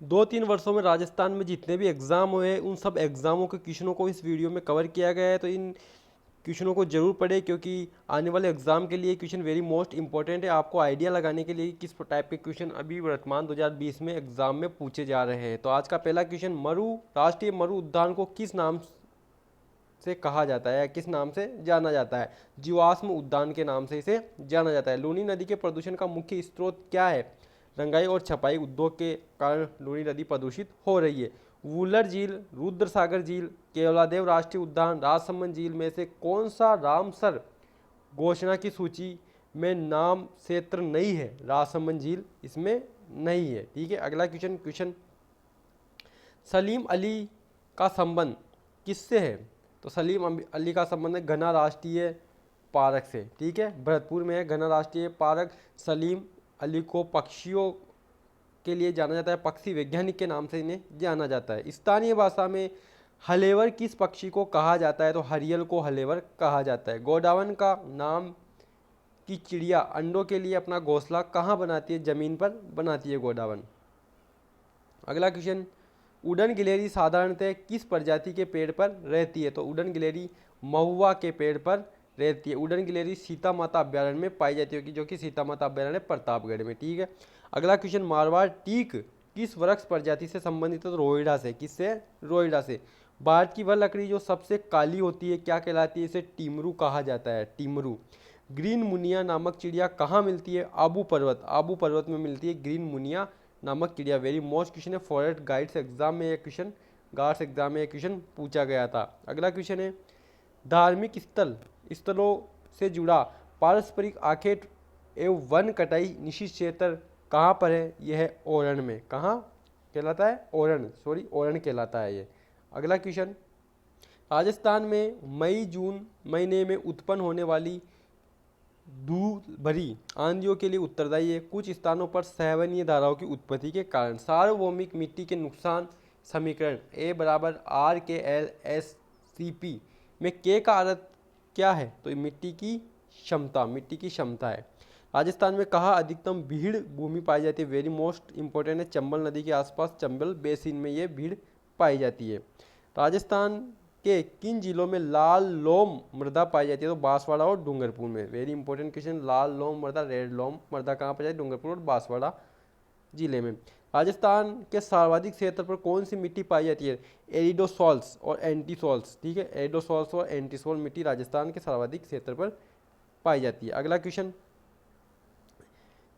2-3 वर्षों में राजस्थान में जितने भी एग्ज़ाम हुए उन सब एग्ज़ामों के क्वेश्चनों को इस वीडियो में कवर किया गया है। तो इन क्वेश्चनों को जरूर पढ़ें क्योंकि आने वाले एग्जाम के लिए क्वेश्चन वेरी मोस्ट इंपॉर्टेंट है। आपको आइडिया लगाने के लिए किस टाइप के क्वेश्चन अभी वर्तमान 2020 में एग्जाम में पूछे जा रहे हैं। तो आज का पहला क्वेश्चन, राष्ट्रीय मरु उद्यान को किस नाम से कहा जाता है, किस नाम से जाना जाता है? जीवाश्म उद्यान के नाम से इसे जाना जाता है। लूनी नदी के प्रदूषण का मुख्य स्रोत क्या है? रंगाई और छपाई उद्योग के कारण लूनी नदी प्रदूषित हो रही है। वुलर झील, रुद्रसागर झील, केवलादेव राष्ट्रीय उद्यान, राजसमंद झील में से कौन सा रामसर घोषणा की सूची में नाम क्षेत्र नहीं है? राजसमंद झील इसमें नहीं है। ठीक है, अगला क्वेश्चन, सलीम अली का संबंध किससे है? तो सलीम अली का संबंध है घना राष्ट्रीय पार्क से। ठीक है, भरतपुर में है घना राष्ट्रीय पार्क। सलीम अली को पक्षियों के लिए जाना जाता है, पक्षी वैज्ञानिक के नाम से इन्हें जाना जाता है। स्थानीय भाषा में हलेवर किस पक्षी को कहा जाता है? तो हरियल को हलेवर कहा जाता है। गोडावन का नाम की चिड़िया अंडों के लिए अपना घोंसला कहाँ बनाती है? जमीन पर बनाती है गोडावन। अगला क्वेश्चन, उड़न गिलहरी साधारणतः किस प्रजाति के पेड़ पर रहती है? तो उड़न गिलहरी महुआ के पेड़ पर रहती है। उड़न गिलहरी सीता माता अभ्यारण्य में पाई जाती है, जो कि सीता माता अभ्यारण्य प्रतापगढ़ में। ठीक है, अगला क्वेश्चन, मारवाड़ टीक किस वृक्ष प्रजाति से संबंधित है? तो रोइडा से। किससे? रोइडा से। भारत की वह लकड़ी जो सबसे काली होती है क्या कहलाती है? इसे टिमरू कहा जाता है, टिमरू। ग्रीन मुनिया नामक चिड़िया कहाँ मिलती है? आबू पर्वत में मिलती है ग्रीन मुनिया नामक चिड़िया। वेरी मोस्ट क्वेश्चन है, फॉरेस्ट गाइड्स एग्जाम में यह क्वेश्चन, गार्ड्स एग्जाम में यह क्वेश्चन पूछा गया था। अगला क्वेश्चन है, धार्मिक स्थलों से जुड़ा पारस्परिक आखेट एवं वन कटाई निषिद्ध क्षेत्र कहाँ पर है? यह है ओरण में। कहाँ कहलाता है? ओरण कहलाता है ये। अगला क्वेश्चन, राजस्थान में मई जून महीने में उत्पन्न होने वाली धूल भरी आंधियों के लिए उत्तरदायी है। कुछ स्थानों पर सहवनीय धाराओं की उत्पत्ति के कारण। सार्वभौमिक मिट्टी के नुकसान समीकरण A बराबर RKLSCP में K का अर्थ क्या है? तो मिट्टी की क्षमता है। राजस्थान में कहाँ अधिकतम भीड़ भूमि पाई जाती है? वेरी मोस्ट इंपॉर्टेंट है, चंबल नदी के आसपास, चंबल बेसिन में ये भीड़ पाई जाती है। राजस्थान के किन जिलों में लाल लोम मृदा पाई जाती है? तो बांसवाड़ा और डूंगरपुर में। वेरी इंपॉर्टेंट क्वेश्चन, लाल लोम मृदा, रेड लोम मृदा कहाँ पाई जाती है? डूंगरपुर और बांसवाड़ा जिले में। राजस्थान के सर्वाधिक क्षेत्र पर कौन सी मिट्टी पाई जाती है? एरिडोसॉल्स और एंटीसॉल्स। ठीक है, एरिडोसॉल्स और एंटीसॉल मिट्टी राजस्थान के सर्वाधिक क्षेत्र पर पाई जाती है। अगला क्वेश्चन,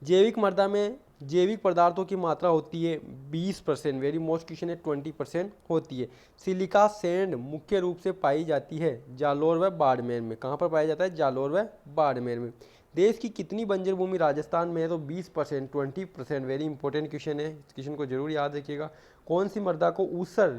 जैविक मृदा में जैविक पदार्थों की मात्रा होती है 20%। वेरी मोस्ट क्वेश्चन है, 20% होती है। सिलिका सैंड मुख्य रूप से पाई जाती है जालोर व बाड़मेर में। कहाँ पर पाया जाता है? जालोर व बाड़मेर में। देश की कितनी बंजर भूमि राजस्थान में है? तो 20%, 20%। वेरी इंपॉर्टेंट क्वेश्चन है, इस क्वेश्चन को जरूर याद रखिएगा। कौन सी मृदा को ऊसर,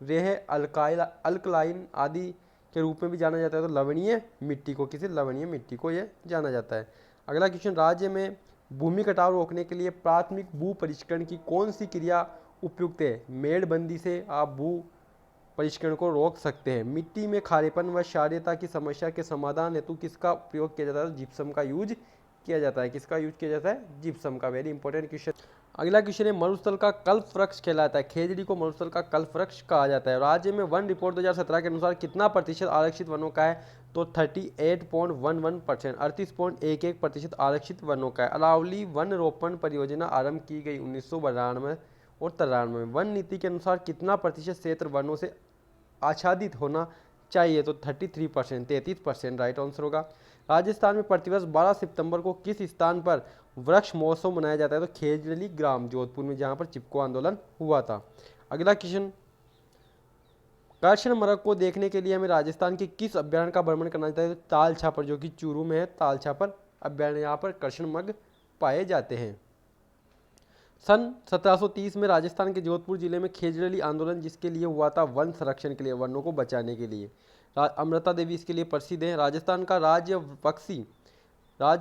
रेह, अल्कलाइन आदि के रूप में भी जाना जाता है? तो लवणीय मिट्टी को, किसी लवणीय मिट्टी को यह जाना जाता है। अगला क्वेश्चन, राज्य में भूमि कटाव रोकने के लिए प्राथमिक भू परिष्करण की कौन सी क्रिया उपयुक्त है? मेड़बंदी से आप भू परिष्करण को रोक सकते हैं। मिट्टी में खारेपन व क्षारीयता की समस्या के समाधान हेतु किसका प्रयोग किया जाता है? जिप्सम का यूज किया जाता है। किसका यूज किया जाता है? जिप्सम का। Very important question. अगला क्वेश्चन है, मरुस्थल का कल्प वृक्ष कहलाता है। खेजड़ी को मरुस्थल का कल्प वृक्ष कहा जाता है। राज्य में वन रिपोर्ट 2017 के अनुसार कितना प्रतिशत आरक्षित वनों का है? तो 38.11%, 38.11% आरक्षित वनों का है। अरावली वन रोपण परियोजना आरंभ की गई 1992 और 1993 में। वन नीति के अनुसार कितना प्रतिशत क्षेत्र वनों से आच्छादित होना चाहिए? तो 33%, 33% राइट आंसर होगा। राजस्थान में प्रतिवर्ष 12 सितंबर को किस स्थान पर वृक्ष महोत्सव मनाया जाता है? तो खेजड़ी ग्राम, जोधपुर में, जहां पर चिपको आंदोलन हुआ था। अगला क्वेश्चन, करछन मृग को देखने के लिए हमें राजस्थान के किस अभ्यारण्य का भ्रमण करना चाहिए? तो ताल छापर, जो कि चूरू में है, ताल छापर अभ्यारण्य, यहाँ पर करछन मृग पाए जाते हैं। सन 1730 में राजस्थान के जोधपुर जिले में खेजड़ी आंदोलन जिसके लिए हुआ था? वन संरक्षण के लिए, वनों को बचाने के लिए। अमृता देवी इसके लिए प्रसिद्ध है। राजस्थान का राज्य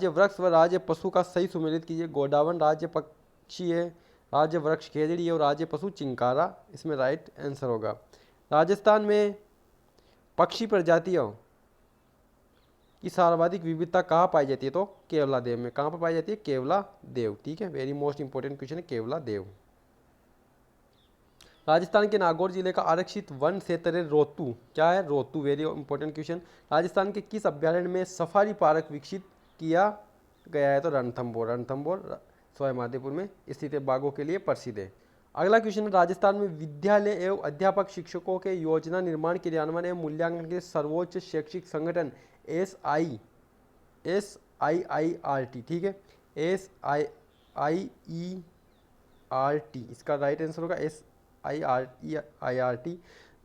वृक्ष व राज्य पशु का सही सुमेलित कीजिए। गोडावन राज्य पक्षी है, राज्य वृक्ष खेजड़ी है और राज्य पशु चिंकारा इसमें राइट आंसर होगा। राजस्थान में पक्षी प्रजातियों की सर्वाधिक विविधता कहाँ पाई जाती है? तो केवलादेव में। कहाँ पर पाई जाती है? केवलादेव। ठीक है, वेरी मोस्ट इंपॉर्टेंट क्वेश्चन है, केवलादेव। राजस्थान के नागौर जिले का आरक्षित वन क्षेत्र है रोहतू। क्या है? Rohtu. Very important question. Rajasthan के किस अभ्यारण्य में सफारी पार्क विकसित किया गया है? तो रणथंभौर। रणथंभौर सवाईमाधोपुर में स्थित है, बाघों के लिए प्रसिद्ध है। अगला क्वेश्चन है, राजस्थान में विद्यालय एवं अध्यापक शिक्षकों के योजना निर्माण, क्रियान्वयन एवं मूल्यांकन के सर्वोच्च शैक्षिक संगठन SIIRT, ठीक है, SIIRT, इसका राइट आंसर होगा SIIRT।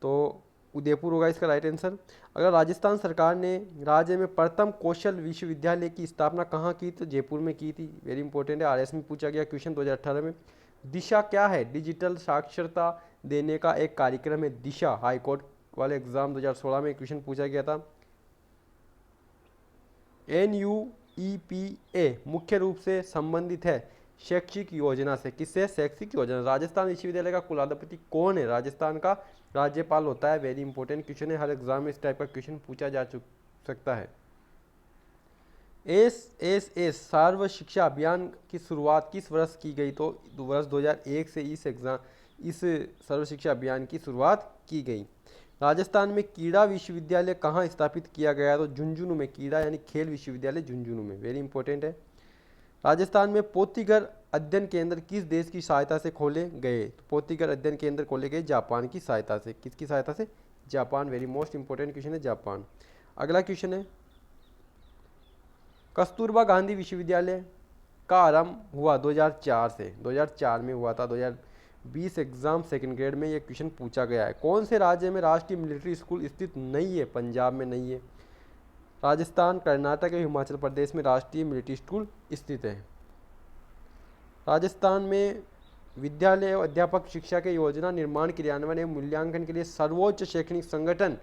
तो उदयपुर होगा इसका राइट आंसर। अगर राजस्थान सरकार ने राज्य में प्रथम कौशल विश्वविद्यालय की स्थापना कहाँ की? तो जयपुर में की थी। वेरी इंपॉर्टेंट है, RS में पूछा गया क्वेश्चन 2018 में। दिशा क्या है? डिजिटल साक्षरता देने का एक कार्यक्रम है दिशा। हाईकोर्ट वाले एग्जाम 2016 में क्वेश्चन पूछा गया था। NUEPA मुख्य रूप से संबंधित है शैक्षिक योजना से। किससे? शैक्षिक योजना। राजस्थान विश्वविद्यालय का कुलाधिपति कौन है? राजस्थान का राज्यपाल होता है। वेरी इंपॉर्टेंट क्वेश्चन है, हर एग्जाम में इस टाइप का क्वेश्चन पूछा जा सकता है। SSS सर्व शिक्षा अभियान की शुरुआत किस वर्ष की गई? तो वर्ष 2001 से इस सर्व शिक्षा अभियान की शुरुआत की गई। राजस्थान में क्रीड़ा विश्वविद्यालय कहाँ स्थापित किया गया? तो झुंझुनू में। क्रीड़ा यानी खेल विश्वविद्यालय झुंझुनू में। वेरी इंपॉर्टेंट है। राजस्थान में पोथीगर अध्ययन केंद्र किस देश की सहायता से खोले गए? तो पोथीगर अध्ययन केंद्र खोले गए जापान की सहायता से। किसकी सहायता से? Japan. Very most important question है, जापान। अगला क्वेश्चन है, कस्तूरबा गांधी विश्वविद्यालय का आरंभ हुआ 2004 से। 2004 में हुआ था। 2020 एग्जाम सेकंड ग्रेड में ये क्वेश्चन पूछा गया है। कौन से राज्य में राष्ट्रीय मिलिट्री स्कूल स्थित नहीं है? पंजाब में नहीं है। राजस्थान, कर्नाटक और हिमाचल प्रदेश में राष्ट्रीय मिलिट्री स्कूल स्थित है। राजस्थान में विद्यालय एवं अध्यापक शिक्षा के योजना निर्माण, क्रियान्वयन एवं मूल्यांकन के लिए सर्वोच्च शैक्षणिक संगठन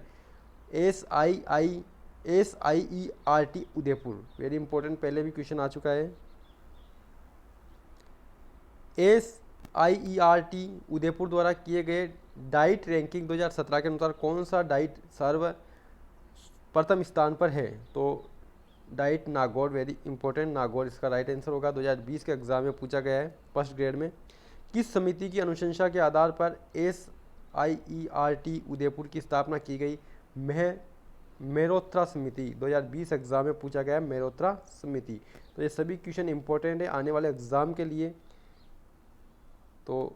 SIERT उदयपुर। वेरी इंपॉर्टेंट, पहले भी क्वेश्चन आ चुका है। SIERT उदयपुर द्वारा किए गए डाइट रैंकिंग 2017 के अनुसार कौन सा डाइट सर्व प्रथम स्थान पर है? तो diet Nagaur. Very important, Nagaur इसका राइट आंसर होगा। 2020 के एग्जाम में पूछा गया है फर्स्ट ग्रेड में। किस समिति की अनुशंसा के आधार पर SIERT उदयपुर की स्थापना की गई? मेहरोत्रा समिति। 2020 एग्जाम में पूछा गया है मेहरोत्रा समिति। तो ये सभी क्वेश्चन इंपॉर्टेंट है आने वाले एग्जाम के लिए। तो